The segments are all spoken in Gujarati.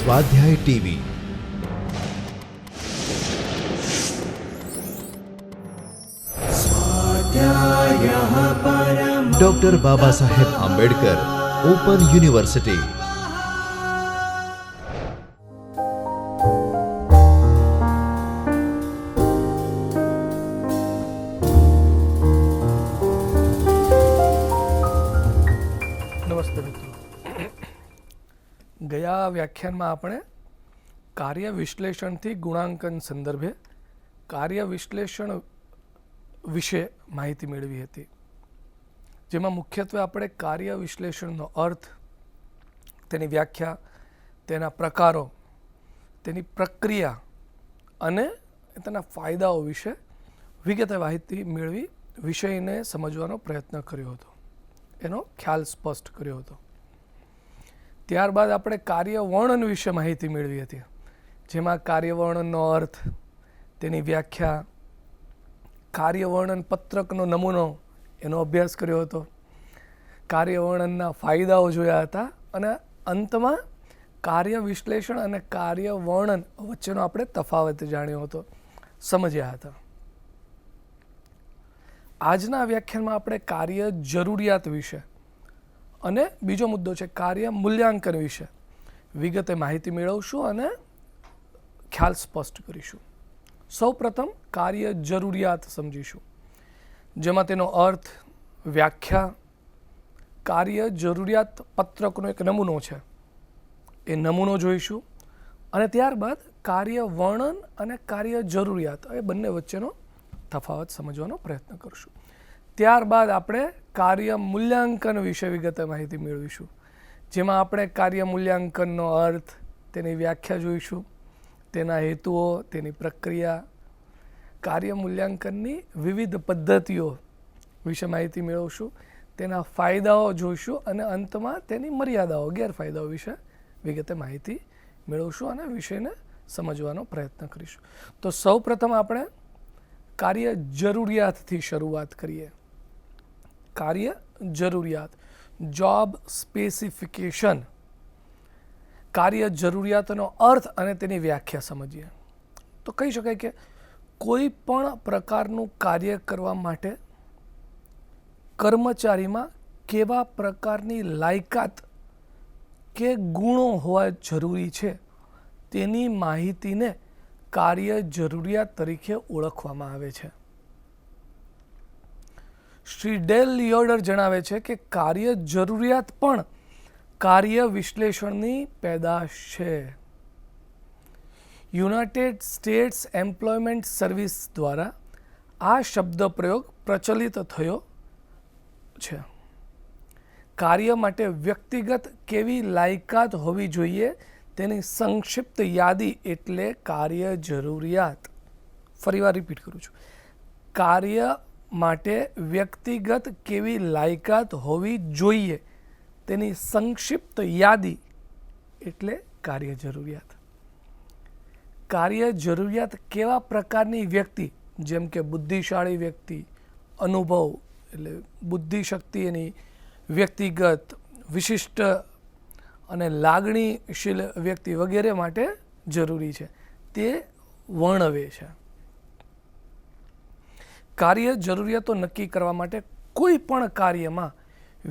સ્વાધ્યાય TV. Doctor Baba Saheb Ambedkar open university. નમસ્તે મિત્રો, ગયા વ્યાખ્યાનમાં આપણે કાર્ય વિશ્લેષણથી ગુણાંકન સંદર્ભે કાર્ય વિશ્લેષણ વિશે માહિતી મેળવી હતી, જેમાં મુખ્યત્વે આપણે કાર્ય વિશ્લેષણનો અર્થ, તેની વ્યાખ્યા, તેના પ્રકારો, તેની પ્રક્રિયા અને તેના ફાયદાઓ વિશે વિગતે માહિતી મેળવી વિષયને સમજવાનો પ્રયત્ન કર્યો હતો, એનો ખ્યાલ સ્પષ્ટ કર્યો હતો. ત્યારબાદ આપણે કાર્યવર્ણન વિશે માહિતી મેળવી હતી, જેમાં કાર્યવર્ણનનો અર્થ, તેની વ્યાખ્યા, કાર્યવર્ણન પત્રકનો નમૂનો, એનો અભ્યાસ કર્યો હતો, કાર્યવર્ણનના ફાયદાઓ જોયા હતા અને અંતમાં કાર્ય વિશ્લેષણ અને કાર્યવર્ણન વચ્ચેનો આપણે તફાવત જાણ્યો હતો, સમજ્યા હતા. આજના વ્યાખ્યાનમાં આપણે કાર્ય જરૂરિયાત વિશે અને બીજો મુદ્દો છે કાર્ય મૂલ્યાંકન વિશે વિગતે માહિતી મેળવશું અને ખ્યાલ સ્પષ્ટ કરીશું. સૌપ્રથમ કાર્ય જરૂરિયાત સમજીશું, જેમાં તેનો અર્થ, વ્યાખ્યા, કાર્ય જરૂરિયાત પત્રકનો એક નમૂનો છે, એ નમૂનો જોઈશું અને ત્યારબાદ કાર્ય વર્ણન અને કાર્ય જરૂરિયાત એ બંને વચ્ચેનો તફાવત સમજવાનો પ્રયત્ન કરશું. ત્યારબાદ આપણે કાર્ય મૂલ્યાંકન વિશે વિગતે માહિતી મેળવીશું, જેમાં આપણે કાર્ય મૂલ્યાંકનનો અર્થ, તેની વ્યાખ્યા જોઈશું, તેના હેતુઓ, તેની પ્રક્રિયા, કાર્ય મૂલ્યાંકનની વિવિધ પદ્ધતિઓ વિશે માહિતી મેળવશું, તેના ફાયદાઓ જોઈશું અને અંતમાં તેની મર્યાદાઓ, ગેરફાયદાઓ વિશે વિગતે માહિતી મેળવશું અને વિષયને સમજવાનો પ્રયત્ન કરીશું. તો સૌ પ્રથમ આપણે કાર્ય જરૂરિયાતથી શરૂઆત કરીએ. કાર્ય જરૂરિયાત, જોબ સ્પેસિફિકેશન. કાર્ય જરૂરિયાતનો અર્થ અને તેની વ્યાખ્યા સમજીએ તો કહી શકાય કે કોઈ પણ પ્રકારનું કાર્ય કરવા માટે કર્મચારીમાં કેવા પ્રકારની લાયકાત કે ગુણો હોવા જરૂરી છે, તેની માહિતીને કાર્ય જરૂરિયાત તરીકે ઓળખવામાં આવે છે. શ્રી ડેલ લિયોડર જણાવે છે કે કાર્ય જરૂરિયાત પણ કાર્ય વિશ્લેષણની પેદાશ છે. યુનાઇટેડ સ્ટેટ્સ એમ્પ્લોયમેન્ટ સર્વિસ દ્વારા આ શબ્દ પ્રયોગ પ્રચલિત થયો છે. કાર્ય માટે વ્યક્તિગત કેવી લાયકાત હોવી જોઈએ તેની સંક્ષિપ્ત યાદી એટલે કાર્ય જરૂરિયાત. ફરીવાર રિપીટ કરું છું, કાર્ય માટે વ્યક્તિગત કેવી લાયકાત હોવી જોઈએ તેની સંક્ષિપ્ત યાદી એટલે કાર્ય જરૂરિયાત. કાર્ય જરૂરિયાત કેવા પ્રકારની વ્યક્તિ, જેમ કે બુદ્ધિશાળી વ્યક્તિ, અનુભવ એટલે બુદ્ધિશક્તિ એની વ્યક્તિગત, વિશિષ્ટ અને લાગણીશીલ વ્યક્તિ વગેરે માટે જરૂરી છે, તે વર્ણવે છે. કાર્ય જરૂરિયાતો નક્કી કરવા માટે કોઈ પણ કાર્યમાં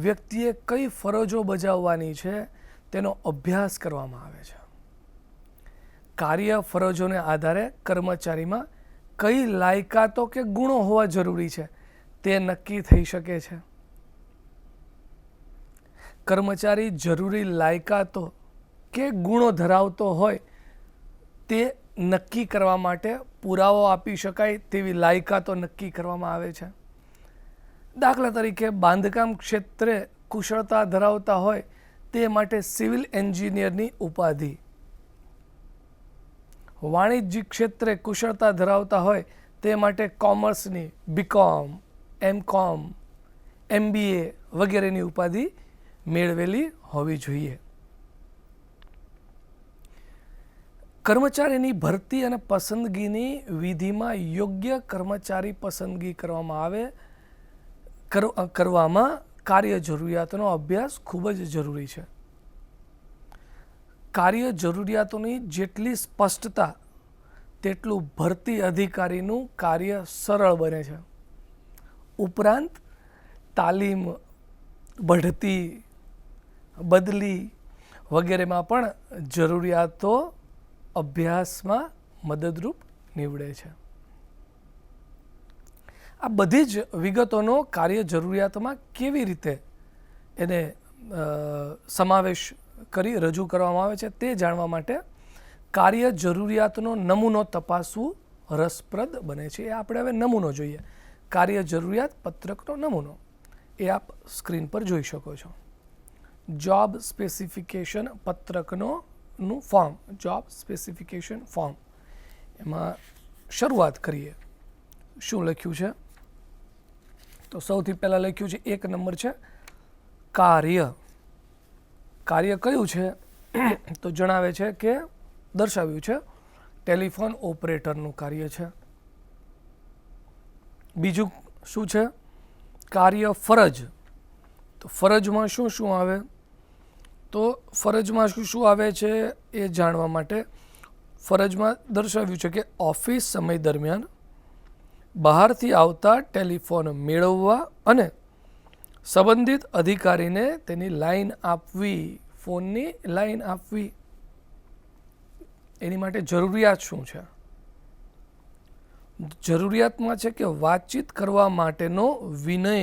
વ્યક્તિએ કઈ ફરજો બજાવવાની છે તેનો અભ્યાસ કરવામાં આવે છે. કાર્ય ફરજોને આધારે કર્મચારીમાં કઈ લાયકાતો કે ગુણો હોવા જરૂરી છે તે નક્કી થઈ શકે છે. કર્મચારી જરૂરી લાયકાતો કે ગુણો ધરાવતો હોય તે નક્કી કરવા માટે પુરાવો આપી શકાય તેવી લાયકાતો નક્કી કરવામાં આવે છે. દાખલા તરીકે બાંધકામ ક્ષેત્રે કુશળતા ધરાવતા હોય તે માટે સિવિલ એન્જિનિયરની ઉપાધિ, વાણિજ્ય ક્ષેત્રે કુશળતા ધરાવતા હોય તે માટે કોમર્સની બીકોમ, એમકોમ, MBA વગેરેની ઉપાધિ મેળવેલી હોવી જોઈએ. કર્મચારીની ભરતી અને પસંદગીની વિધિમાં યોગ્ય કર્મચારી પસંદગી કરવામાં કાર્ય જરૂરિયાતનો અભ્યાસ ખૂબ જ જરૂરી છે. કાર્ય જરૂરિયાતોની જેટલી સ્પષ્ટતા તેટલું ભરતી અધિકારીનું કાર્ય સરળ બને છે. ઉપરાંત તાલીમ, બઢતી, બદલી વગેરેમાં પણ જરૂરિયાતો અભ્યાસમાં મદદરૂપ નીવડે છે. આ બધી જ વિગતોનો કાર્ય જરૂરિયાતોમાં કેવી રીતે એને સમાવેશ કરી રજૂ કરવામાં આવે છે તે જાણવા માટે કાર્ય જરૂરિયાતનો નમૂનો તપાસવું રસપ્રદ બને છે. એ આપણે હવે નમૂનો જોઈએ. કાર્ય જરૂરિયાત પત્રકનો નમૂનો એ આપ સ્ક્રીન પર જોઈ શકો છો. જોબ સ્પેસિફિકેશન પત્રકનું ફોર્મ, જોબ સ્પેસિફિકેશન ફોર્મ, એમાં શરૂઆત કરીએ. શું લખ્યું છે? તો સૌથી પહેલાં લખ્યું છે 1 નંબર છે કાર્ય. કાર્ય કયું છે? તો જણાવે છે કે દર્શાવ્યું છે ટેલિફોન ઓપરેટરનું કાર્ય છે. બીજું શું છે? કાર્ય ફરજ. તો ફરજમાં શું શું આવે? તો ફરજમાં શું શું આવે છે એ જાણવા માટે ફરજમાં દર્શાવ્યું છે કે ઓફિસ સમય દરમિયાન બહારથી આવતા ટેલિફોન મેળવવા અને સંબંધિત અધિકારીને તેની લાઈન આપવી, ફોનની લાઈન આપવી. એની માટે જરૂરિયાત શું છે? જરૂરિયાતમાં છે કે વાતચીત કરવા માટેનો વિનય,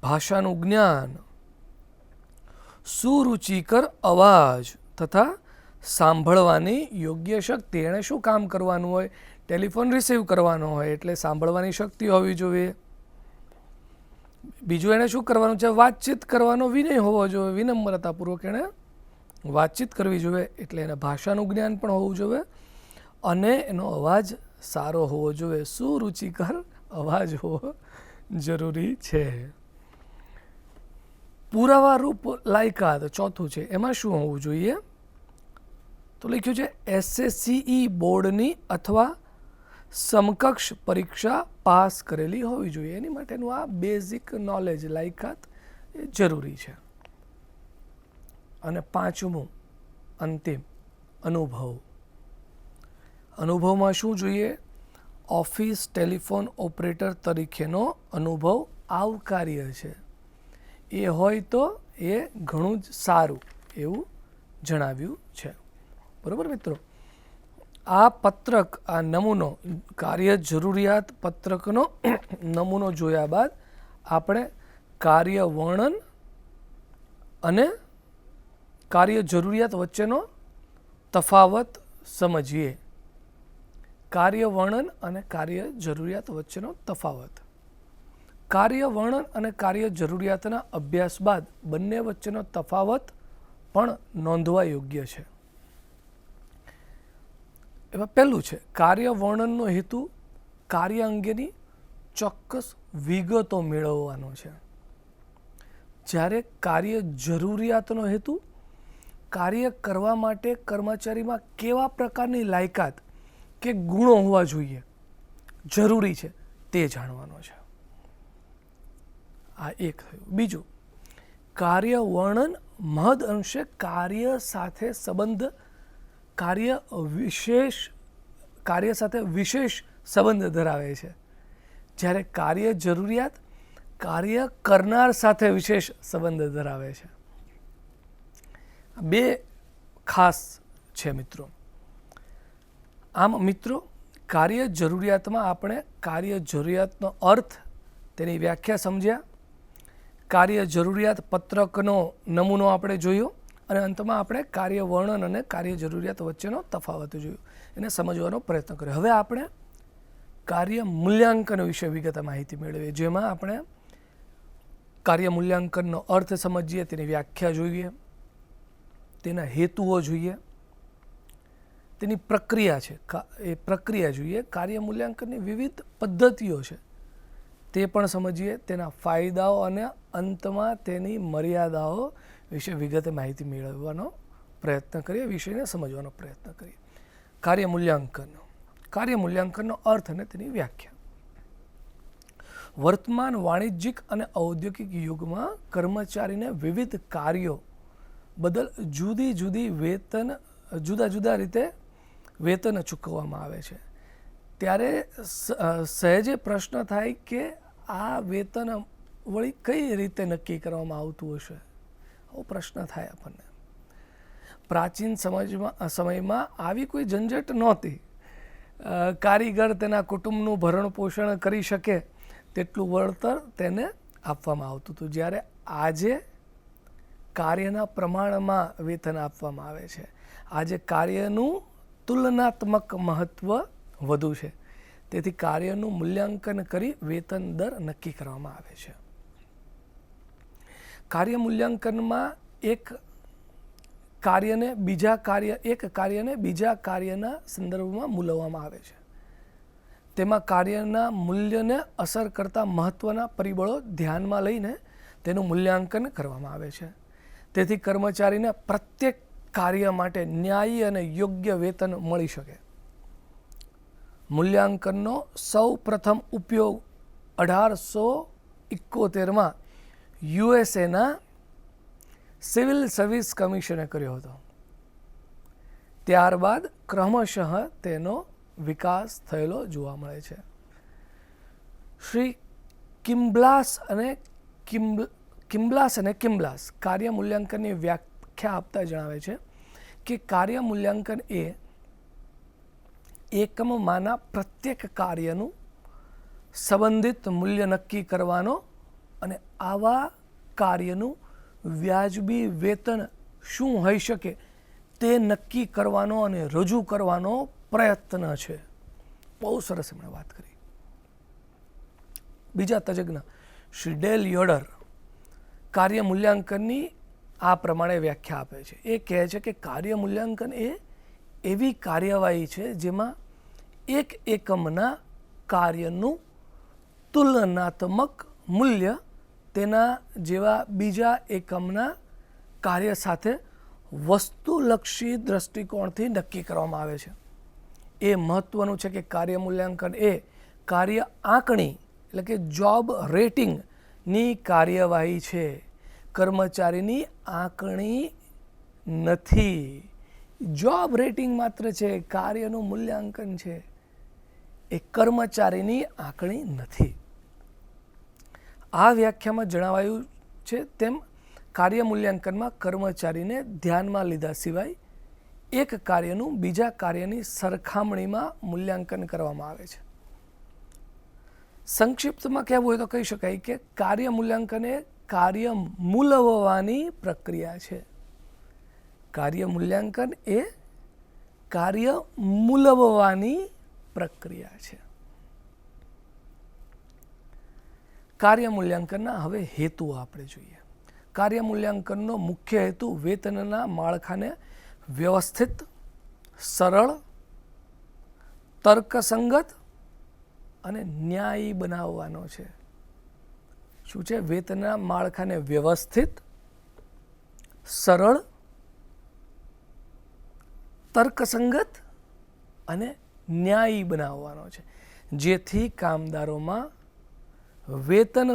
ભાષાનું જ્ઞાન, સુરુચિકર અવાજ તથા સાંભળવાની યોગ્ય શક્તિ. એણે શું કામ કરવાનું હોય? ટેલિફોન રિસીવ કરવાનો હોય એટલે સાંભળવાની શક્તિ હોવી જોઈએ. બીજું એણે શું કરવાનું છે? વાતચીત કરવાનો વિનય હોવો જોઈએ, વિનમ્રતાપૂર્વક એણે વાતચીત કરવી જોઈએ એટલે એને ભાષાનું જ્ઞાન પણ હોવું જોઈએ અને એનો અવાજ સારો હોવો જોઈએ, સુરુચિકર અવાજ હોવો જરૂરી છે. પુરાવારૂપ લાયકાત ચોથું છે, એમાં શું હોવું જોઈએ? તો લખ્યું છે SSCE બોર્ડની અથવા સમકક્ષ પરીક્ષા પાસ કરેલી હોવી જોઈએ. એની માટેનું આ બેઝિક નોલેજ, લાયકાત એ જરૂરી છે. અને પાંચમું અંતિમ, અનુભવ. અનુભવમાં શું જોઈએ? ઓફિસ ટેલિફોન ઓપરેટર તરીકેનો અનુભવ આવકાર્ય છે. એ હોય તો એ ઘણું જ સારું એવું જણાવ્યું છે. બરાબર મિત્રો? આ પત્રક, આ નમૂનો, કાર્ય જરૂરિયાત પત્રકનો નમૂનો જોયા બાદ આપણે કાર્ય વર્ણન અને કાર્ય જરૂરિયાત વચ્ચેનો તફાવત સમજીએ. કાર્ય વર્ણન અને કાર્ય જરૂરિયાત વચ્ચેનો તફાવત. કાર્ય વર્ણન અને કાર્ય જરૂરિયાતના અભ્યાસ બાદ બંને વચ્ચેનો તફાવત પણ નોંધવા યોગ્ય છે. એમાં પહેલું છે કાર્ય વર્ણનનો હેતુ કાર્ય અંગેની ચોક્કસ વિગતો મેળવવાનો છે, જ્યારે કાર્ય જરૂરિયાતનો હેતુ કાર્ય કરવા માટે કર્મચારીમાં કેવા પ્રકારની લાયકાત કે ગુણો હોવા જોઈએ, જરૂરી છે, તે જાણવાનો છે. આ એક થયું. બીજું, કાર્ય વર્ણન મહદ અંશે કાર્ય સાથે સંબંધ, કાર્ય સાથે વિશેષ સંબંધ ધરાવે છે, જ્યારે કાર્ય જરૂરિયાત કાર્ય કરનાર સાથે વિશેષ સંબંધ ધરાવે છે. બે ખાસ છે મિત્રો. આમ મિત્રો, કાર્ય જરૂરિયાતમાં આપણે કાર્ય જરૂરિયાતનો અર્થ, તેની વ્યાખ્યા સમજ્યા, કાર્ય જરૂરિયાત પત્રકનો નમૂનો આપણે જોયો અને અંતમાં આપણે કાર્ય વર્ણન અને કાર્ય જરૂરિયાત વચ્ચેનો તફાવત જોયો. એને સમજવાનો પ્રયત્ન કર્યો. હવે આપણે કાર્ય મૂલ્યાંકન વિશે વિગતે માહિતી મેળવીએ, જેમાં આપણે કાર્ય મૂલ્યાંકનનો અર્થ સમજીએ, તેની વ્યાખ્યા જોઈએ, તેના હેતુઓ જોઈએ, તેની પ્રક્રિયા છે એ પ્રક્રિયા જોઈએ, કાર્ય મૂલ્યાંકનની વિવિધ પદ્ધતિઓ છે તે પણ સમજીએ, તેના ફાયદાઓ અને અંતમાં તેની મર્યાદાઓ વિશે વિગતે માહિતી મેળવવાનો પ્રયત્ન કરીએ, વિષયને સમજવાનો પ્રયત્ન કરીએ. કાર્ય મૂલ્યાંકન. કાર્ય મૂલ્યાંકનનો અર્થ અને તેની વ્યાખ્યા. વર્તમાન વાણિજ્યિક અને ઔદ્યોગિક યુગમાં કર્મચારીને વિવિધ કાર્યો બદલ જુદી જુદી જુદા જુદા રીતે વેતન ચૂકવવામાં આવે છે. ત્યારે સહેજે પ્રશ્ન થાય કે આ વેતન વળી કઈ રીતે નક્કી કરવામાં આવતું હશે? આવો પ્રશ્ન થાય આપણને. પ્રાચીન સમયમાં આવી કોઈ ઝંઝટ નહોતી. કારીગર તેના કુટુંબનું ભરણ પોષણ કરી શકે તેટલું વળતર તેને આપવામાં આવતું હતું. જ્યારે આજે કાર્યના પ્રમાણમાં વેતન આપવામાં આવે છે. આજે કાર્યનું તુલનાત્મક મહત્ત્વ વધુ છે. તેથી કાર્યનું મૂલ્યાંકન કરી વેતન દર નક્કી કરવામાં આવે છે. કાર્ય મૂલ્યાંકનમાં એક કાર્યને બીજા કાર્યના સંદર્ભમાં મૂલવવામાં આવે છે. તેમાં કાર્યના મૂલ્યને અસર કરતા મહત્ત્વના પરિબળો ધ્યાનમાં લઈને તેનું મૂલ્યાંકન કરવામાં આવે છે. તેથી કર્મચારીને પ્રત્યેક કાર્ય માટે ન્યાયી અને યોગ્ય વેતન મળી શકે. મૂલ્યાંકનનો સૌ પ્રથમ ઉપયોગ 1871માં યુએસએના સિવિલ સર્વિસ કમિશને કર્યો હતો. ત્યારબાદ ક્રમશઃ તેનો વિકાસ થયેલો જોવા મળે છે. શ્રી કિમ્બ્લાસ અને કિમ્બ્લાસ કાર્ય મૂલ્યાંકનની વ્યાખ્યા આપતા જણાવે છે કે કાર્ય મૂલ્યાંકન એ એકમમાંના પ્રત્યેક કાર્યનું સંબંધિત મૂલ્ય નક્કી કરવાનો અને આવા કાર્યનું વ્યાજબી વેતન શું હોઈ શકે તે નક્કી કરવાનો અને રજૂ કરવાનો પ્રયત્ન છે. બહુ સરસ એમણે વાત કરી. બીજા તજજ્ઞ શ્રી ડેલ યોડર કાર્ય મૂલ્યાંકનની આ પ્રમાણે વ્યાખ્યા આપે છે. એ કહે છે કે કાર્ય મૂલ્યાંકન એ એવી કાર્યવાહી છે જેમાં એક એકમના કાર્યનું તુલનાત્મક મૂલ્ય તેના જેવા બીજા એકમના કાર્ય સાથે વસ્તુલક્ષી દૃષ્ટિકોણથી નક્કી કરવામાં આવે છે. એ મહત્વનું છે કે કાર્ય મૂલ્યાંકન એ કાર્ય આંકણી એટલે કે જોબ રેટિંગની કાર્યવાહી છે. કર્મચારીની આંકણી નથી. જોબ રેટિંગ માત્ર છે, કાર્યનું મૂલ્યાંકન છે. એ કર્મચારીની આંકણી નથી. આ વ્યાખ્યામાં જણાવાયું છે તેમ કાર્ય મૂલ્યાંકનમાં કર્મચારીને ધ્યાનમાં લીધા સિવાય એક કાર્યનું બીજા કાર્યની સરખામણીમાં મૂલ્યાંકન કરવામાં આવે છે. સંક્ષિપ્તમાં કહેવું હોય તો કહી શકાય કે કાર્ય મૂલ્યાંકન એ કાર્ય મૂલવવાની પ્રક્રિયા છે. કાર્ય મૂલ્યાંકન એ કાર્ય મૂલવવાની પ્રક્રિયા છે. કાર્ય મૂલ્યાંકનના હવે હેતુઓ આપણે જોઈએ. કાર્ય મૂલ્યાંકનનો મુખ્ય હેતુ વેતનના માળખાને વ્યવસ્થિત, સરળ, તર્કસંગત અને ન્યાયી બનાવવાનો છે. શું છે? વેતનના માળખાને વ્યવસ્થિત, સરળ, તર્કસંગત અને ન્યાયી બનાવવાનો છે, જેથી કામદારોમાં વેતન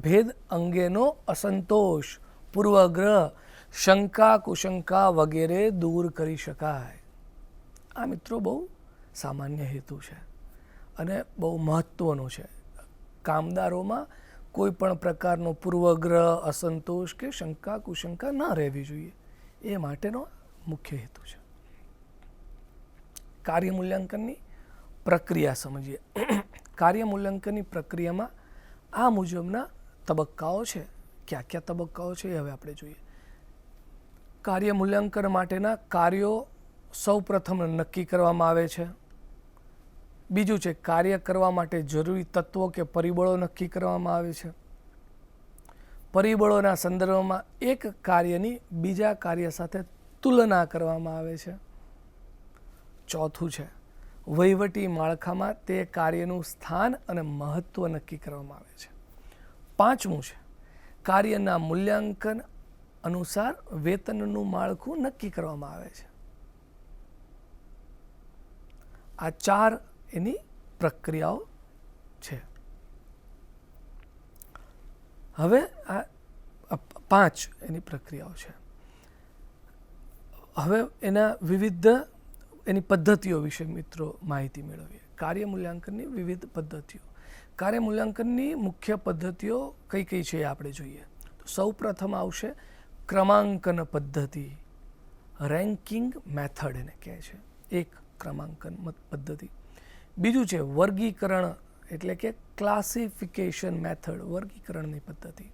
ભેદ અંગેનો અસંતોષ, પૂર્વગ્રહ, શંકા કુશંકા વગેરે દૂર કરી શકાય. આ મિત્રો બહુ સામાન્ય હેતુ છે અને બહુ મહત્વનું છે. કામદારોમાં કોઈ પણ પ્રકારનો પૂર્વગ્રહ, અસંતોષ કે શંકા કુશંકા ન રહેવી જોઈએ. એ માટેનો મુખ્ય હેતુ છે. કાર્ય મૂલ્યાંકનની પ્રક્રિયા સમજીએ. કાર્ય મૂલ્યાંકનની પ્રક્રિયામાં આ મુજબના તબક્કાઓ છે. કયા કયા તબક્કાઓ છે એ હવે આપણે જોઈએ. કાર્ય મૂલ્યાંકન માટેના કાર્યો સૌ પ્રથમ નક્કી કરવામાં આવે છે. બીજું છે કાર્ય કરવા માટે જરૂરી તત્વો કે પરિબળો નક્કી કરવામાં આવે છે. પરિબળોના સંદર્ભમાં એક કાર્યની બીજા કાર્ય સાથે તુલના કરવામાં આવે છે. ચોથું છે વહીવટી માળખામાં તે કાર્યનું સ્થાન અને મહત્વ નક્કી કરવામાં આવે છે. પાંચમું છે કાર્યના મૂલ્યાંકન અનુસાર વેતનનું માળખું નક્કી કરવામાં આવે છે. આ ચાર એની પ્રક્રિયાઓ છે. હવે આ પાંચ એની પ્રક્રિયાઓ છે. હવે એના વિવિધ એની પદ્ધતિઓ વિશે મિત્રો માહિતી મેળવીએ. કાર્ય મૂલ્યાંકનની વિવિધ પદ્ધતિઓ. કાર્ય મૂલ્યાંકનની મુખ્ય પદ્ધતિઓ કઈ કઈ છે એ આપણે જોઈએ. તો સૌ પ્રથમ આવશે ક્રમાંકન પદ્ધતિ, રેન્કિંગ મેથડ એને કહે છે, એક ક્રમાંકન પદ્ધતિ. બીજું છે વર્ગીકરણ એટલે કે ક્લાસિફિકેશન મેથડ, વર્ગીકરણની પદ્ધતિ.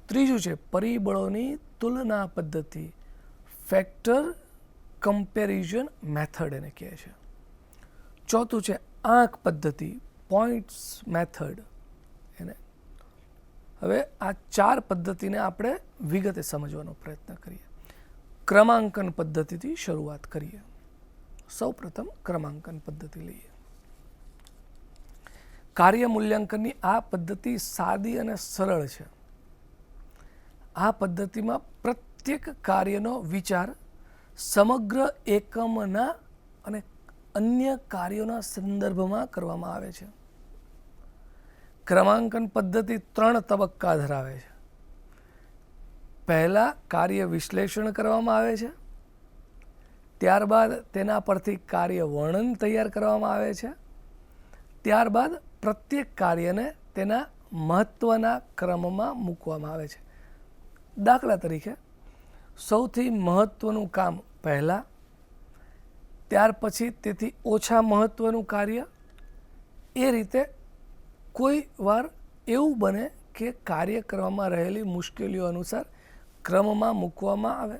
ત્રીજું છે પરિબળોની તુલના પદ્ધતિ, ફેક્ટર કમ્પેરિઝન મેથડ એને કહે છે. ચોથું છે આંક પદ્ધતિ, પોઈન્ટ્સ મેથડ એને. હવે આ ચાર પદ્ધતિને આપણે વિગતે સમજવાનો પ્રયત્ન કરીએ. ક્રમાંકન પદ્ધતિથી શરૂઆત કરીએ. સૌ પ્રથમ ક્રમાંકન પદ્ધતિ લઈએ. કાર્ય મૂલ્યાંકનની આ પદ્ધતિ સાદી અને સરળ છે. આ પદ્ધતિમાં પ્રત્યેક કાર્યનો વિચાર સમગ્ર એકમના અને અન્ય કાર્યોના સંદર્ભમાં કરવામાં આવે છે. ક્રમાંકન પદ્ધતિ 3 તબક્કા ધરાવે છે. પહેલા કાર્ય વિશ્લેષણ કરવામાં આવે છે, ત્યારબાદ તેના પરથી કાર્ય વર્ણન તૈયાર કરવામાં આવે છે, ત્યારબાદ પ્રત્યેક કાર્યને તેના મહત્વના ક્રમમાં મૂકવામાં આવે છે. દાખલા તરીકે સૌથી મહત્વનું કામ પહેલાં, ત્યાર પછી તેથી ઓછા મહત્વનું કાર્ય. એ રીતે કોઈ વાર એવું બને કે કાર્ય કરવામાં રહેલી મુશ્કેલીઓ અનુસાર ક્રમમાં મૂકવામાં આવે.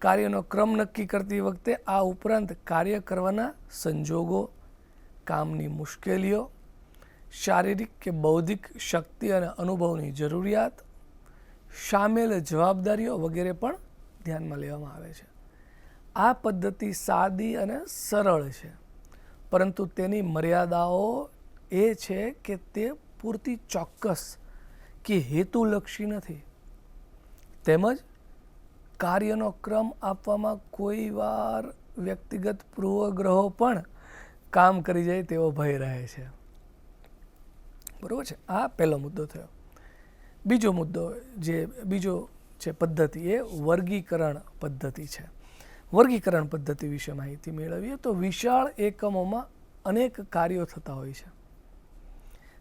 કાર્યનો ક્રમ નક્કી કરતી વખતે આ ઉપરાંત કાર્ય કરવાના સંજોગો, કામની મુશ્કેલીઓ, શારીરિક કે બૌદ્ધિક શક્તિ અને અનુભવની જરૂરિયાત, સામેલ જવાબદારીઓ વગેરે પણ ધ્યાનમાં લેવામાં આવે છે. આ પદ્ધતિ સાદી અને સરળ છે, પરંતુ તેની મર્યાદાઓ એ છે કે તે પૂરતી ચોક્કસ કે હેતુલક્ષી નથી, તેમજ કાર્યનો ક્રમ આપવામાં કોઈ વાર વ્યક્તિગત પૂર્વગ્રહો પણ કામ કરી જાય તેવો ભય રહે છે. બરાબર છે. આ પહેલો મુદ્દો થયો. બીજો મુદ્દો બીજો છે પદ્ધતિ, એ વર્ગીકરણ પદ્ધતિ છે. વર્ગીકરણ પદ્ધતિ વિશે માહિતી મેળવીએ તો વિશાળ એકમોમાં અનેક કાર્યો થતા હોય છે,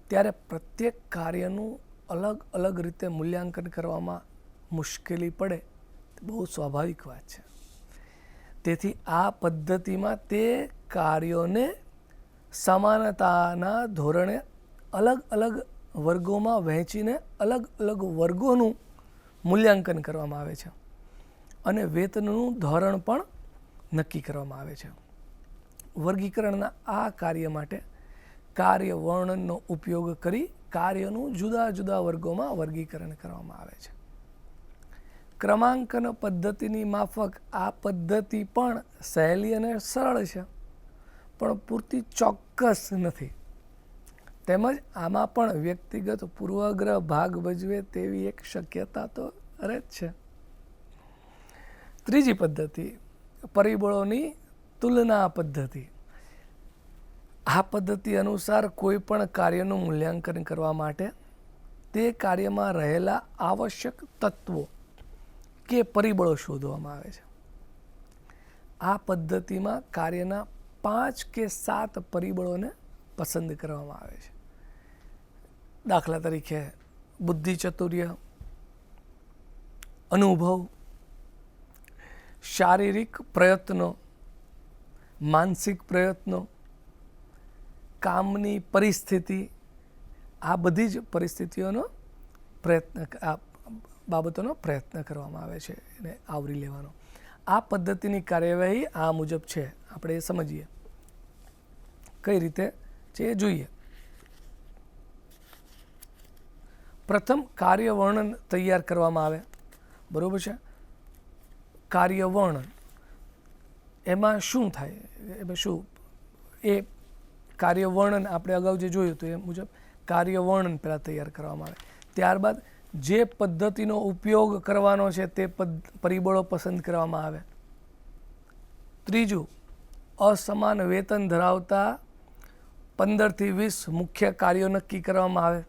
ત્યારે પ્રત્યેક કાર્યનું અલગ અલગ રીતે મૂલ્યાંકન કરવામાં મુશ્કેલી પડે, બહુ સ્વાભાવિક વાત છે. તેથી આ પદ્ધતિમાં તે કાર્યોને સમાનતાના ધોરણે અલગ અલગ વર્ગોમાં વહેંચીને અલગ અલગ વર્ગોનું મૂલ્યાંકન કરવામાં આવે છે અને વેતનનું ધોરણ પણ નક્કી કરવામાં આવે છે. વર્ગીકરણના આ કાર્ય માટે કાર્ય વર્ણનનો ઉપયોગ કરી કાર્યનું જુદા જુદા વર્ગોમાં વર્ગીકરણ કરવામાં આવે છે. ક્રમાંકન પદ્ધતિની માફક આ પદ્ધતિ પણ સહેલી અને સરળ છે, પણ પૂરતી ચોક્કસ નથી, તેમજ આમાં પણ વ્યક્તિગત પૂર્વગ્રહ ભાગ ભજવે તેવી એક શક્યતા તો રહે જ છે. ત્રીજી પદ્ધતિ પરિબળોની તુલના પદ્ધતિ. આ પદ્ધતિ અનુસાર કોઈ પણ કાર્યનું મૂલ્યાંકન કરવા માટે તે કાર્યમાં રહેલા આવશ્યક તત્વો કે પરિબળો શોધવામાં આવે છે. આ પદ્ધતિમાં કાર્યના 5 કે 7 પરિબળોને પસંદ કરવામાં આવે છે. દાખલા તરીકે બુદ્ધિ ચાતુર્ય, અનુભવ, શારીરિક પ્રયત્નો, માનસિક પ્રયત્નો, કામની પરિસ્થિતિ. આ બધી જ પરિસ્થિતિઓનો બાબતોનો પ્રયત્ન કરવામાં આવે છે એને આવરી લેવાનો. આ પદ્ધતિની કાર્યવાહી આ મુજબ છે. આપણે એ સમજીએ કઈ રીતે છે એ જોઈએ. પ્રથમ કાર્ય વર્ણન તૈયાર કરવામાં આવે. બરાબર છે. કાર્ય વર્ણન એમાં શું થાય, એમાં શું એ કાર્ય વર્ણન આપણે અગાઉ જે જોયું હતું એ મુજબ કાર્ય વર્ણન પહેલાં તૈયાર કરવામાં આવે. ત્યારબાદ જે પદ્ધતિનો ઉપયોગ કરવાનો છે તે પરિબળો પસંદ કરવામાં આવે. ત્રીજું, અસમાન વેતન ધરાવતા 15 થી 20 મુખ્ય કાર્યો નક્કી કરવામાં આવે,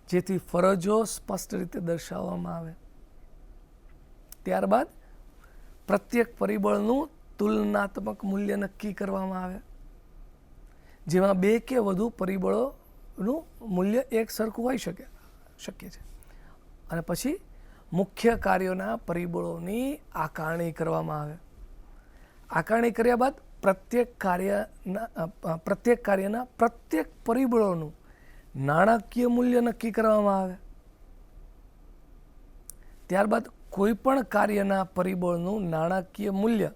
જેથી ફરજો સ્પષ્ટ રીતે દર્શાવવામાં આવે. ત્યારબાદ પ્રત્યેક પરિબળનું તુલનાત્મક મૂલ્ય નક્કી કરવામાં આવે, જેમાં બે કે વધુ પરિબળોનું મૂલ્ય એક સરખું હોઈ શક્ય છે. અને પછી મુખ્ય કાર્યોના પરિબળોની આકારણી કરવામાં આવે. આકારણી કર્યા બાદ પ્રત્યેક કાર્યના પ્રત્યેક પરિબળોનું નાણાકીય મૂલ્ય નક્કી કરવામાં આવે. ત્યારબાદ કોઈ પણ કાર્યના પરિબળનું નાણાકીય મૂલ્ય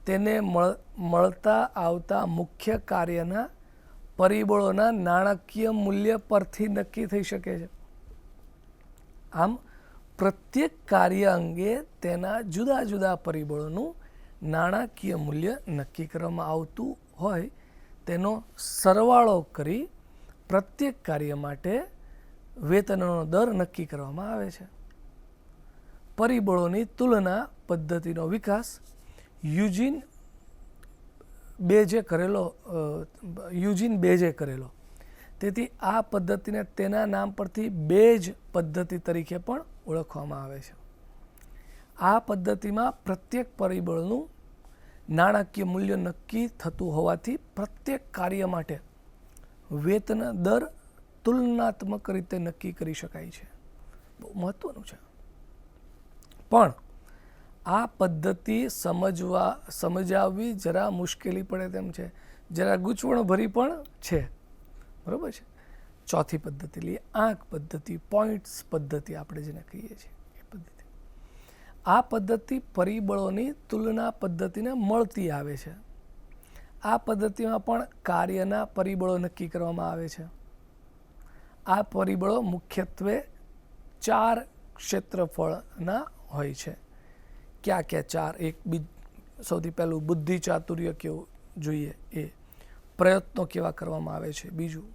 તેને મળતા આવતા મુખ્ય કાર્યના પરિબળોના નાણાકીય મૂલ્ય પરથી નક્કી થઈ શકે છે. આમ પ્રત્યેક કાર્ય અંગે તેના જુદા જુદા પરિબળોનું નાણાકીય મૂલ્ય નક્કી કરવામાં આવતું હોય તેનો સરવાળો કરી પ્રત્યેક કાર્ય માટે વેતનનો દર નક્કી કરવામાં આવે છે. પરિબળોની તુલના પદ્ધતિનો વિકાસ યુજીન બેજે કરેલો. તેથી આ પદ્ધતિને તેના નામ પરથી બેજ પદ્ધતિ તરીકે પણ ઓળખવામાં આવે છે. આ પદ્ધતિમાં પ્રત્યેક પરિબળનું નાણાકીય મૂલ્ય નક્કી થતું હોવાથી પ્રત્યેક કાર્ય માટે વેતન દર તુલનાત્મક રીતે નક્કી કરી શકાય છે. બહુ મહત્વનું છે. પણ આ પદ્ધતિ સમજાવવી જરા મુશ્કેલી પડે તેમ છે, જરા ગૂંચવણભરી પણ છે. બરાબર છે. ચોથી પદ્ધતિ લઈએ, આંક પદ્ધતિ, પોઈન્ટ્સ પદ્ધતિ આપણે જેને કહીએ છીએ એ પદ્ધતિ. આ પદ્ધતિ પરિબળોની તુલના પદ્ધતિને મળતી આવે છે. આ પદ્ધતિમાં પણ કાર્યના પરિબળો નક્કી કરવામાં આવે છે. આ પરિબળો મુખ્યત્વે 4 ક્ષેત્રફળના હોય છે. ક્યાં ક્યાં 4? સૌથી પહેલું બુદ્ધિ ચાતુર્ય કેવું જોઈએ એ, પ્રયત્નો કેવા કરવામાં આવે છે. બીજું,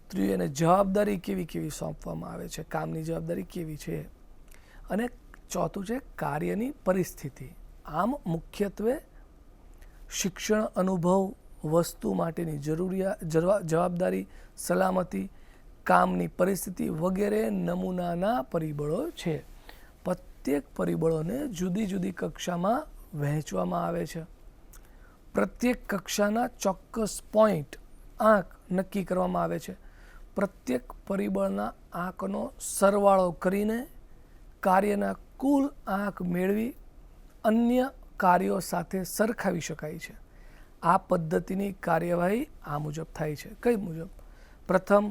ત્રીજું, એને જવાબદારી કેવી કેવી સોંપવામાં આવે છે, કામની જવાબદારી કેવી છે. અને ચોથું છે કાર્યની પરિસ્થિતિ. આમ મુખ્યત્વે શિક્ષણ, અનુભવ, વસ્તુ માટેની જવાબદારી, સલામતી, કામની પરિસ્થિતિ વગેરે નમૂનાના પરિબળો છે. પ્રત્યેક પરિબળોને જુદી જુદી કક્ષામાં વહેંચવામાં આવે છે. પ્રત્યેક કક્ષાના ચોક્કસ પોઈન્ટ, આંક નક્કી કરવામાં આવે છે. પ્રત્યેક પરિબળના આંકનો સરવાળો કરીને કાર્યના કુલ આંક મેળવી અન્ય કાર્યો સાથે સરખાવી શકાય છે. આ પદ્ધતિની કાર્યવાહી આ મુજબ થાય છે. કઈ મુજબ? પ્રથમ,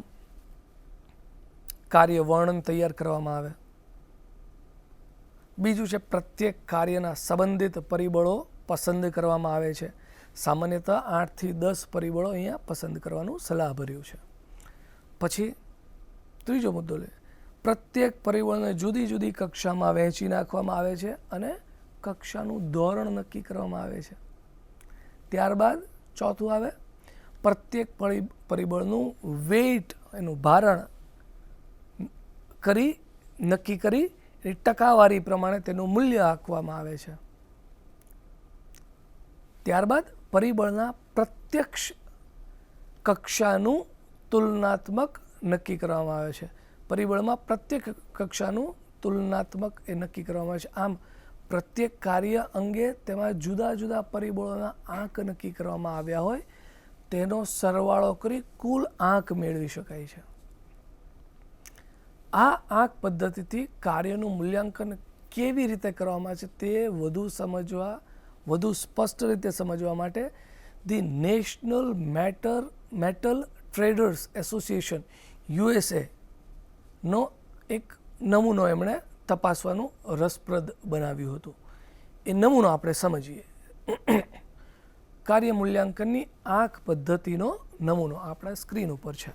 કાર્ય વર્ણન તૈયાર કરવામાં આવે. બીજું છે પ્રત્યેક કાર્યના સંબંધિત પરિબળો પસંદ કરવામાં આવે છે. સામાન્યતઃ 8 થી 10 પરિબળો અહીંયા પસંદ કરવાનું સલાહભર્યું છે. પછી ત્રીજો મુદ્દો લે, પ્રત્યેક પરિબળને જુદી જુદી કક્ષામાં વહેંચી નાખવામાં આવે છે અને કક્ષાનું ધોરણ નક્કી કરવામાં આવે છે. ત્યારબાદ ચોથું આવે, પ્રત્યેક પરિબળનું વેઇટ, એનું ભારણ નક્કી કરી ટકાવારી પ્રમાણે તેનું મૂલ્ય આંકવામાં આવે છે. ત્યારબાદ પરિબળના પ્રત્યક્ષ કક્ષાનું તુલનાત્મક નક્કી કરવામાં આવે છે. પરિબળમાં પ્રત્યેક કક્ષાનું તુલનાત્મક એ નક્કી કરવામાં આવે છે. આમ પ્રત્યેક કાર્ય અંગે તેમાં જુદા જુદા પરિબળોના આંક નક્કી કરવામાં આવ્યા હોય તેનો સરવાળો કરી કુલ આંક મેળવી શકાય છે. આ આંક પદ્ધતિથી કાર્યનું મૂલ્યાંકન કેવી રીતે કરવામાં આવે છે તે વધુ સ્પષ્ટ રીતે સમજવા માટે the national metal traders association USA નો એક નમૂનો એમણે તપાસવાનું રસપ્રદ બનાવ્યું હતું. એ નમૂનો આપણે સમજીએ. કાર્ય મૂલ્યાંકનની આંક પદ્ધતિનો નમૂનો આપણા સ્ક્રીન ઉપર છે.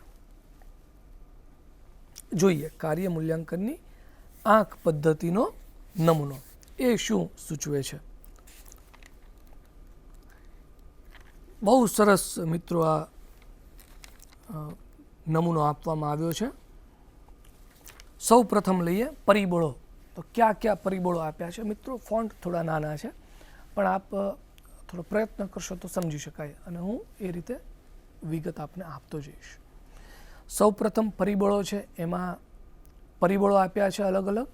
જોઈએ કાર્ય મૂલ્યાંકનની આંક પદ્ધતિનો નમૂનો. એ શું સૂચવે છે? બહુ સરસ મિત્રો આ નમૂનો આપવામાં આવ્યો છે. સૌ પ્રથમ લઈએ પરિબળો. તો કયા કયા પરિબળો આપ્યા છે? મિત્રો ફોન્ટ થોડા નાના છે, પણ આપ થોડો પ્રયત્ન કરશો તો સમજી શકાય અને હું એ રીતે વિગત આપને આપતો જઈશ. સૌ પ્રથમ પરિબળો છે, એમાં પરિબળો આપ્યા છે અલગ અલગ.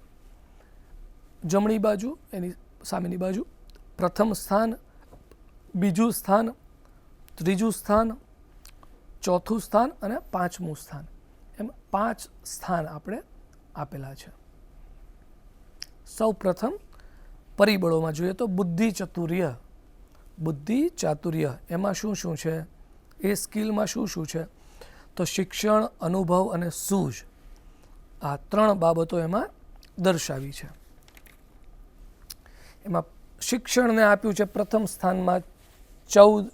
જમણી બાજુ એની સામેની બાજુ પ્રથમ સ્થાન, બીજું સ્થાન, ત્રીજું સ્થાન, ચોથું સ્થાન અને પાંચમું સ્થાન, એમ 5 સ્થાન આપણે આપેલા છે. સૌ પ્રથમ પરિબળોમાં જોઈએ તો બુદ્ધિ ચાતુર્ય એમાં શું શું છે, એ સ્કિલમાં શું શું છે, તો શિક્ષણ, અનુભવ અને સૂઝ, આ 3 બાબતો એમાં દર્શાવી છે. એમાં શિક્ષણને આપ્યું છે પ્રથમ સ્થાનમાં 14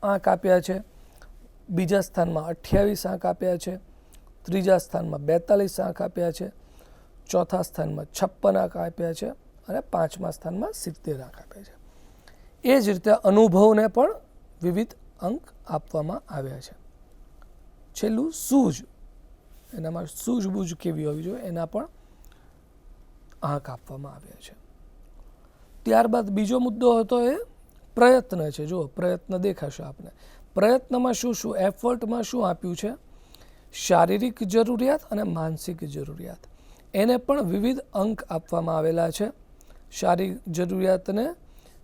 આંક આપ્યા છે, બીજા સ્થાનમાં 28 આંક આપ્યા છે, ત્રીજા સ્થાનમાં 42 આંક આપ્યા છે, ચોથા સ્થાનમાં 56 આંક આપ્યા છે અને પાંચમા સ્થાનમાં 70 આંક આપ્યા છે. એ જ રીતે અનુભવને પણ વિવિધ અંક આપવામાં આવ્યા છે. છેલ્લું સૂઝ, એનામાં સૂઝબૂઝ કેવી હોવી જોઈએ એના પણ આંક આપવામાં આવ્યા છે. ત્યારબાદ બીજો મુદ્દો હતો એ પ્રયત્ન છે. જુઓ, પ્રયત્ન દેખાશે આપને. પ્રયત્નમાં શું શું, એફર્ટમાં શું આપ્યું છે, શારીરિક જરૂરિયાત અને માનસિક જરૂરિયાત, એને પણ વિવિધ અંક આપવામાં આવેલા છે. શારીરિક જરૂરિયાતને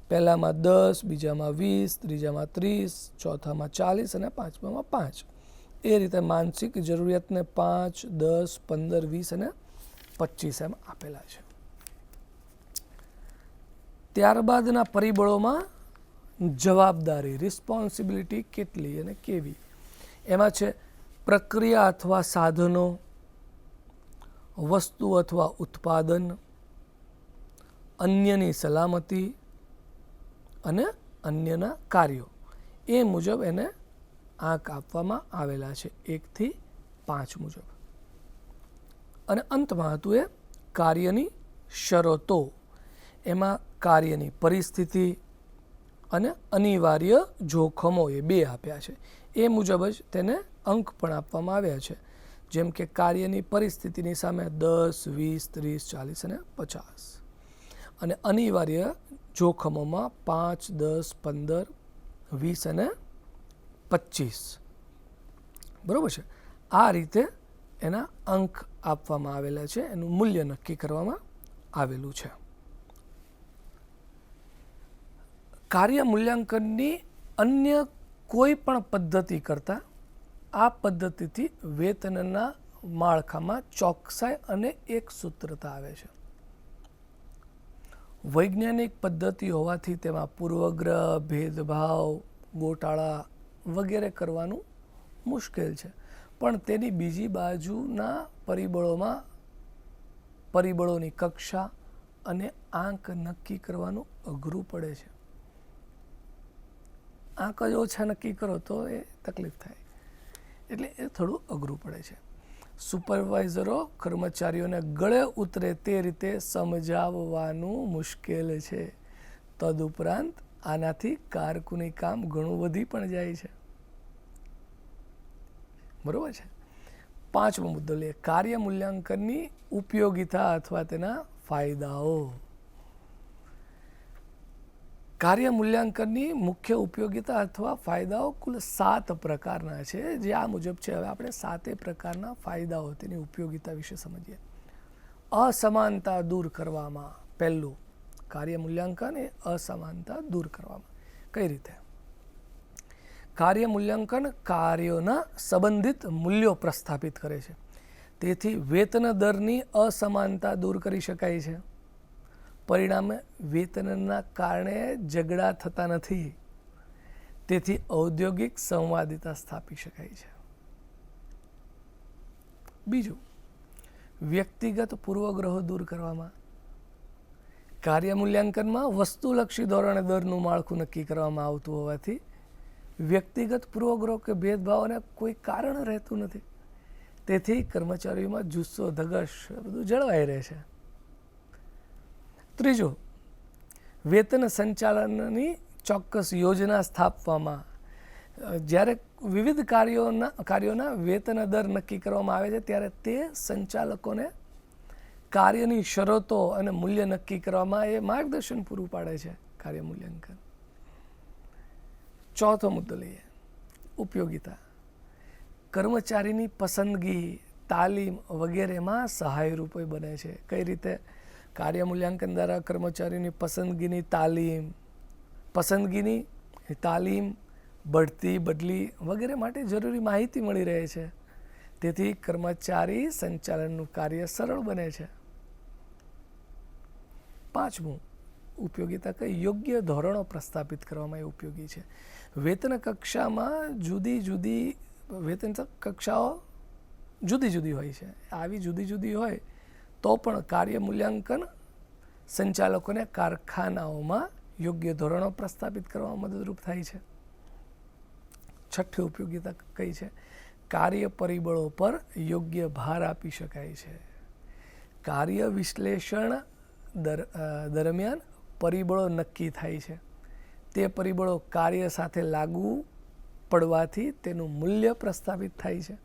પહેલામાં 10, બીજામાં 20, ત્રીજામાં 30, ચોથામાં 40 અને પાંચમામાં 5. એ રીતે માનસિક જરૂરિયાતને 5, 10, 15, 20 અને 25 એમ આપેલા છે. ત્યારબાદના પરિબળોમાં જવાબદારી, રિસ્પોન્સિબિલિટી કેટલી અને કેવી, એમાં છે પ્રક્રિયા અથવા સાધનો, વસ્તુ અથવા ઉત્પાદન, અન્યની સલામતી અને અન્યના કાર્યો. એ મુજબ એને આંક આપવામાં આવેલા છે 1 થી 5 મુજબ. અને અંતમાં હતું એ કાર્યની શરતો. એમાં કાર્યની પરિસ્થિતિ અને અનિવાર્ય જોખમો એ 2 આપ્યા છે. એ મુજબ જ તેને અંક પણ આપવામાં આવ્યા છે. જેમ કે કાર્યની પરિસ્થિતિની સામે 10, 20, 30, 40 અને 50. અને અનિવાર્ય જોખમોમાં 5, 10, 15, 20 અને 25. બરાબર છે. આ રીતે એના અંક આપવામાં આવેલા છે, એનું મૂલ્ય નક્કી કરવામાં આવેલું છે. કાર્ય મૂલ્યાંકનની અન્ય કોઈ પણ પદ્ધતિ કરતાં આ પદ્ધતિથી વેતનના માળખામાં ચોકસાઈ અને એક સૂત્રતા આવે છે. વૈજ્ઞાનિક પદ્ધતિ હોવાથી તેમાં પૂર્વગ્રહ, ભેદભાવ, ગોટાળા વગેરે કરવાનું મુશ્કેલ છે. પણ તેની બીજી બાજુના પરિબળોની કક્ષા અને આંક નક્કી કરવાનું અઘરું પડે છે. આંક જ ઓછા નક્કી કરો તો એ તકલીફ થાય, એટલે એ થોડું અઘરું પડે છે. સુપરવાઇઝરો કર્મચારીઓને ગળે ઉતરે તે રીતે સમજાવવાનું મુશ્કેલ છે. તદુપરાંત આનાથી કારકુની કામ ઘણું વધી પણ જાય છે. બરોબર છે. 5મો મુદ્દો લઈએ, કાર્ય મૂલ્યાંકનની ઉપયોગિતા અથવા તેના ફાયદાઓ. કાર્ય મૂલ્યાંકનની મુખ્ય ઉપયોગિતા અથવા ફાયદાઓ કુલ 7 પ્રકારના છે, જે આ મુજબ છે. હવે આપણે 7 પ્રકારના ફાયદાઓ, તેની ઉપયોગિતા વિશે સમજીએ. અસમાનતા દૂર કરવામાં. પહેલું, કાર્ય મૂલ્યાંકન એ અસમાનતા દૂર કરવામાં. કઈ રીતે? કાર્ય મૂલ્યાંકન કાર્યોના સંબંધિત મૂલ્યો પ્રસ્થાપિત કરે છે. તેથી વેતન દરની અસમાનતા દૂર કરી શકાય છે. પરિણામે વેતનના કારણે ઝઘડા થતા નથી. તેથી ઔદ્યોગિક સંવાદિતા સ્થાપી શકાય છે. બીજું, વ્યક્તિગત પૂર્વગ્રહો દૂર કરવામાં. કાર્ય મૂલ્યાંકનમાં વસ્તુલક્ષી ધોરણે દરનું માળખું નક્કી કરવામાં આવતું હોવાથી વ્યક્તિગત પૂર્વગ્રહ કે ભેદભાવને કોઈ કારણ રહેતું નથી. તેથી કર્મચારીઓમાં જુસ્સો, ધગશ બધું જળવાઈ રહે છે. ત્રીજું, વેતન સંચાલનની ચોક્કસ યોજના સ્થાપવામાં. જ્યારે વિવિધ કાર્યોના વેતન દર નક્કી કરવામાં આવે છે ત્યારે તે સંચાલકોને કાર્યની શરતો અને મૂલ્ય નક્કી કરવામાં એ માર્ગદર્શન પૂરું પાડે છે કાર્ય મૂલ્યાંકન. ચોથો મુદ્દો લઈએ, ઉપયોગિતા. કર્મચારીની પસંદગી, તાલીમ વગેરેમાં સહાયરૂપ બને છે. કઈ રીતે? કાર્ય મૂલ્યાંકન દ્વારા કર્મચારીની પસંદગીની તાલીમ, પસંદગીની તાલીમ, બઢતી, બદલી વગેરે માટે જરૂરી માહિતી મળી રહે છે. તેથી કર્મચારી સંચાલનનું કાર્ય સરળ બને છે. 5મું ઉપયોગિતા કઈ યોગ્ય ધોરણો પ્રસ્થાપિત કરવામાં એ ઉપયોગી છે. વેતન કક્ષામાં વેતન કક્ષાઓ જુદી જુદી હોય છે. આવી જુદી જુદી હોય તો પણ કાર્ય મૂલ્યાંકન સંચાલકોને કારખાનાઓમાં યોગ્ય ધોરણો પ્રસ્થાપિત કરવામાં મદદરૂપ થાય છે. 6ઠ્ઠી ઉપયોગિતા કઈ છે? કાર્ય પરિબળો પર યોગ્ય ભાર આપી શકાય છે. કાર્ય વિશ્લેષણ દરમિયાન પરિબળો નક્કી થાય છે. તે પરિબળો કાર્ય સાથે લાગુ પડવાથી તેનું મૂલ્ય પ્રસ્થાપિત થાય છે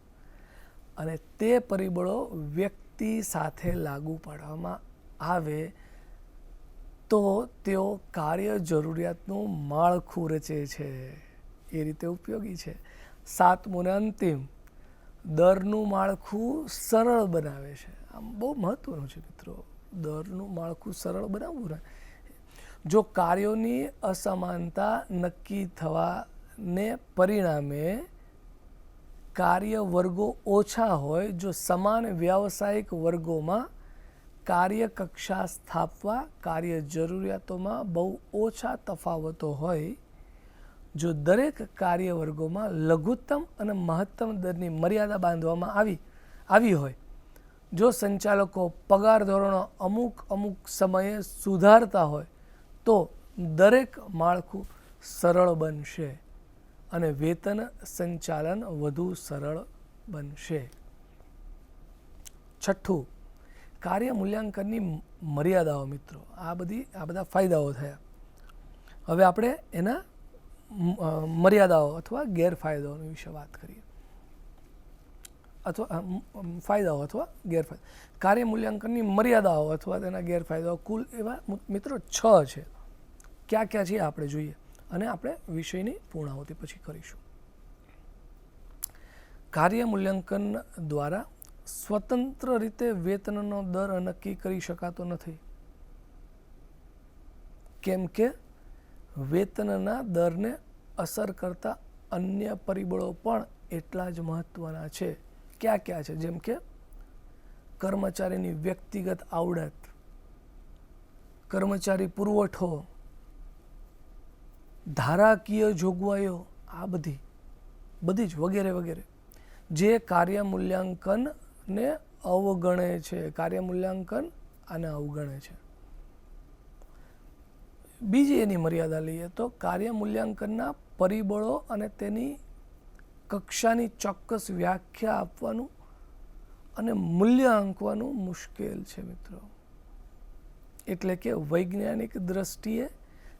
અને તે પરિબળો વ્યક્તિ સાથે લાગુ પાડવામાં આવે તો તેઓ કાર્ય જરૂરિયાતનું માળખું રચે છે. એ રીતે ઉપયોગી છે. 7મું ને અંતિમ, દરનું માળખું સરળ બનાવે છે. આમ બહુ મહત્વનું છે મિત્રો, દરનું માળખું સરળ બનાવવું ને. જો કાર્યોની અસમાનતા નક્કી થવાને પરિણામે કાર્ય વર્ગો ઓછા હોય, જો સમાન વ્યાવસાયિક વર્ગોમાં કાર્ય કક્ષા સ્થાપવા કાર્ય જરૂરિયાતોમાં બહુ ઓછા તફાવતો હોય, જો દરેક કાર્ય વર્ગોમાં લઘુત્તમ અને મહત્તમ દરની મર્યાદા બાંધવામાં આવી હોય, જો સંચાલકો પગાર ધોરણો અમુક સમયે સુધારતા હોય તો દરેક માળખું સરળ બનશે અને વેતન સંચાલન વધુ સરળ બનશે. 6ઠ્ઠું, કાર્ય મૂલ્યાંકનની મર્યાદાઓ. મિત્રો આ બધા ફાયદાઓ થયા. હવે આપણે એના મર્યાદાઓ અથવા ગેરફાયદાઓ વિશે વાત કરીએ, અથવા ફાયદાઓ અથવા ગેરફાયદા. કાર્ય મૂલ્યાંકનની મર્યાદાઓ અથવા તેના ગેરફાયદાઓ કુલ એવા મિત્રો 6 છે. ક્યાં ક્યાં છે આપણે જોઈએ અને આપણે વિષયની પૂર્ણાહુતિ પછી કરીશું. કાર્ય મૂલ્યાંકન દ્વારા સ્વતંત્ર રીતે વેતનનો દર નક્કી કરી શકાતો નથી, કેમ કે વેતનના દરને અસર કરતા અન્ય પરિબળો પણ એટલા જ મહત્વના છે. ક્યાં ક્યાં છે? જેમ કે કર્મચારીની વ્યક્તિગત આવડત, કર્મચારી પુરવઠો, ધારાકીય જોગવાઈઓ, આ બધી જ વગેરે વગેરે જે કાર્ય મૂલ્યાંકનને અવગણે છે. કાર્ય મૂલ્યાંકન આને અવગણે છે. બીજી એની મર્યાદા લઈએ તો કાર્ય મૂલ્યાંકનના પરિબળો અને તેની કક્ષાની ચોક્કસ વ્યાખ્યા આપવાનું અને મૂલ્ય આંકવાનું મુશ્કેલ છે મિત્રો. એટલે કે વૈજ્ઞાનિક દ્રષ્ટિએ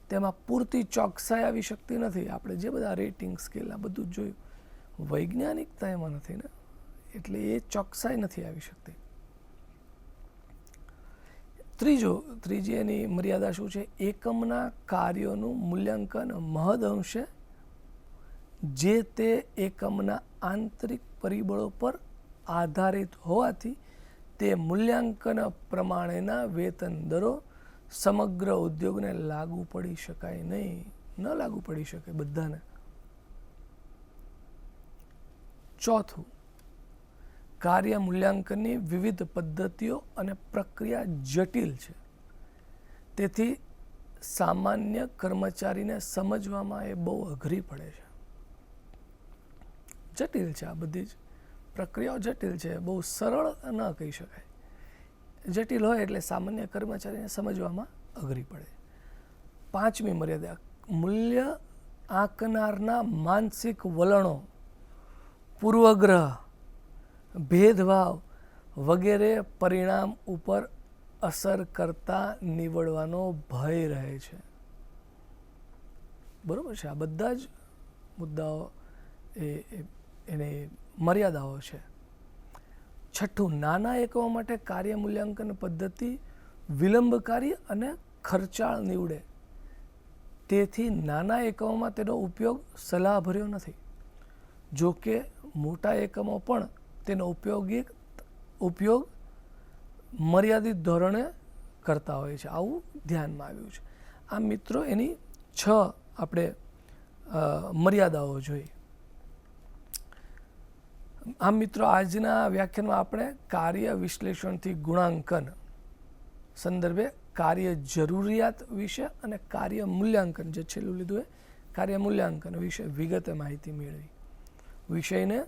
તેમાં પૂરતી ચોકસાઈ આવી શકતી નથી. આપણે જે બધા રેટિંગ સ્કેલ આ બધું જ જોયું, વૈજ્ઞાનિકતા એમાં નથી ને, એટલે એ ચોકસાઈ નથી આવી શકતી. ત્રીજી એની મર્યાદા શું છે? એકમના કાર્યોનું મૂલ્યાંકન મહદઅંશે જે તે એકમના આંતરિક પરિબળો પર આધારિત હોવાથી તે મૂલ્યાંકન પ્રમાણેના વેતન દરો સમગ્ર ઉદ્યોગને લાગુ પડી શકાય નહીં, ન લાગુ પડી શકે બધાને. 4થું, કાર્ય મૂલ્યાંકનની વિવિધ પદ્ધતિઓ અને પ્રક્રિયા જટિલ છે. તેથી સામાન્ય કર્મચારીને સમજવામાં એ બહુ અઘરી પડે છે. જટિલ છે, આ બધી જ પ્રક્રિયાઓ જટિલ છે, બહુ સરળ ન કહી શકાય. જટિલ હોય એટલે સામાન્ય કર્મચારીને સમજવામાં અઘરી પડે. 5મી મર્યાદા, મૂલ્ય આંકનારના માનસિક વલણો, પૂર્વગ્રહ, ભેદભાવ વગેરે પરિણામ ઉપર અસર કરતા નીવડવાનો ભય રહે છે. બરોબર છે, આ બધા જ મુદ્દાઓ એની મર્યાદાઓ છે. 6ઠ્ઠું, નાના એકમો માટે કાર્ય મૂલ્યાંકન પદ્ધતિ વિલંબકારી અને ખર્ચાળ નીવડે. તેથી નાના એકમોમાં તેનો ઉપયોગ સલાહભર્યો નથી. જો કે મોટા એકમો પણ તેનો ઉપયોગ મર્યાદિત ધોરણે કરતા હોય છે. આવું ધ્યાનમાં આવ્યું છે. આ મિત્રો એની આપણે મર્યાદાઓ જોઈ. આમ મિત્રો, આજના વ્યાખ્યાનમાં આપણે કાર્ય વિશ્લેષણથી ગુણાંકન સંદર્ભે કાર્ય જરૂરિયાત વિશે અને કાર્ય મૂલ્યાંકન, જે છેલ્લું લીધું એ કાર્ય મૂલ્યાંકન વિશે વિગતે માહિતી મેળવી, વિષયને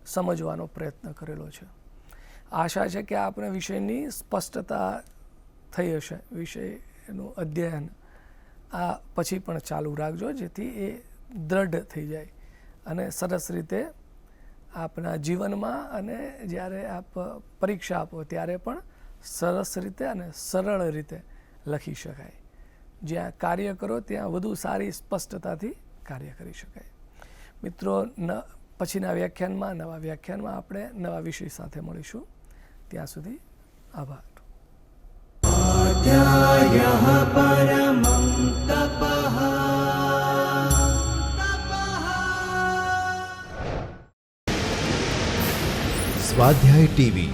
સમજવાનો પ્રયત્ન કરેલો છે. આશા છે કે આપણે વિષયની સ્પષ્ટતા થઈ હશે. વિષયનું અધ્યયન આ પછી પણ ચાલુ રાખજો, જેથી એ દ્રઢ થઈ જાય અને સરસ રીતે આપણા જીવનમાં અને જ્યારે આપ પરીક્ષા આપો ત્યારે પણ સરસ રીતે અને સરળ રીતે લખી શકાય. જ્યાં કાર્ય કરો ત્યાં વધુ સારી સ્પષ્ટતાથી કાર્ય કરી શકાય. મિત્રો, પછીના વ્યાખ્યાનમાં, નવા વ્યાખ્યાનમાં આપણે નવા વિષય સાથે મળીશું. ત્યાં સુધી આભાર. સ્વાધ્યાય ટીવી